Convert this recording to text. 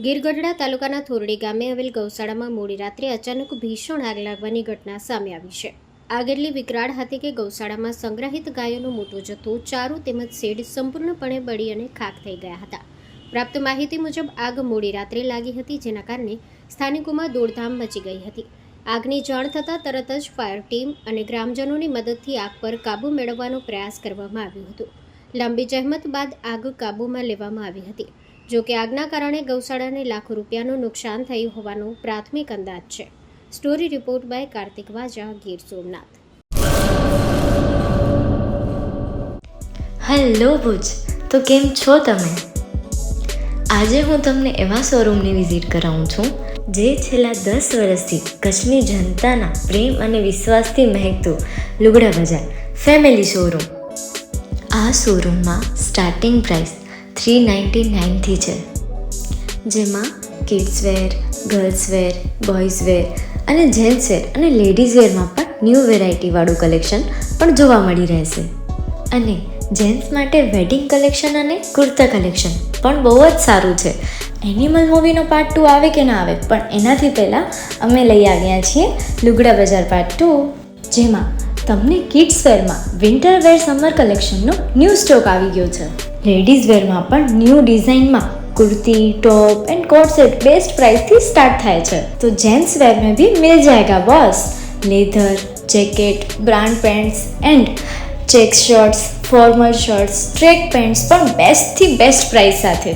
ગીરગઢડા તાલુકાના થોરડી ગામે આવેલ ગૌશાળામાં મોડી રાત્રે અચાનક ભીષણ આગ લાગવાની ઘટના સામે આવી છે. આગ એટલી વિકરાળ હતી કે ગૌશાળામાં સંગ્રહિત ગાયોનો મોટો જથ્થો, ચારો તેમજ શેડ સંપૂર્ણપણે બળી અને ખાક થઈ ગયા હતા. પ્રાપ્ત માહિતી મુજબ આગ મોડી રાત્રે લાગી હતી, જેના કારણે સ્થાનિકોમાં દોડધામ મચી ગઈ હતી. આગની જાણ થતાં તરત જ ફાયર ટીમ અને ગ્રામજનોની મદદથી આગ પર કાબૂ મેળવવાનો પ્રયાસ કરવામાં આવ્યો હતો. લાંબી જહેમત બાદ આગ કાબૂમાં લેવામાં આવી હતી. જો કે આગના કારણે ગૌશાળાને લાખો રૂપિયાનું નુકસાન થયું હોવાનો પ્રાથમિક અંદાજ છે. Story report by Kartik Vaja, Gir Somnath. Hello Bhuj, તો કેમ છો તમે? આજે હું તમને એવા શોરૂમની વિઝિટ કરાવું છું જે છેલ્લા 10 વર્ષથી કચ્છની જનતાના પ્રેમ અને વિશ્વાસથી મહેકતું લુગડા બજાર ફેમિલી શોરૂમ. આ શોરૂમમાં સ્ટાર્ટિંગ પ્રાઇસ 399થી છે, જેમાં kids wear, girls wear, boys wear અને જેન્ટ્સ વેર અને લેડીઝ વેરમાં પણ ન્યૂ વેરાયટીવાળું કલેક્શન પણ જોવા મળી રહેશે. અને જેન્ટ્સ માટે વેડિંગ કલેક્શન અને કુર્તા કલેક્શન પણ બહુ જ સારું છે. એનિમલ મૂવીનો પાર્ટ 2 આવે કે ના આવે, પણ એનાથી પહેલાં અમે લઈ આવ્યા છીએ લુગડા બજાર પાર્ટ 2, જેમાં તમને કિડ્સ વેરમાં વિન્ટર વેર સમર કલેક્શનનો ન્યૂ સ્ટોક આવી ગયો છે. લેડીઝ વેરમાં પણ ન્યૂ ડિઝાઇનમાં kurti, top and coat set best price थी स्टार्ट थाय छे. तो जेंट्स वेर में भी मिल जाएगा boss. Leather, jacket, brand pants and check shirts, formal shirts, track pants પણ બેસ્ટ થી બેસ્ટ પ્રાઇસ સાથે.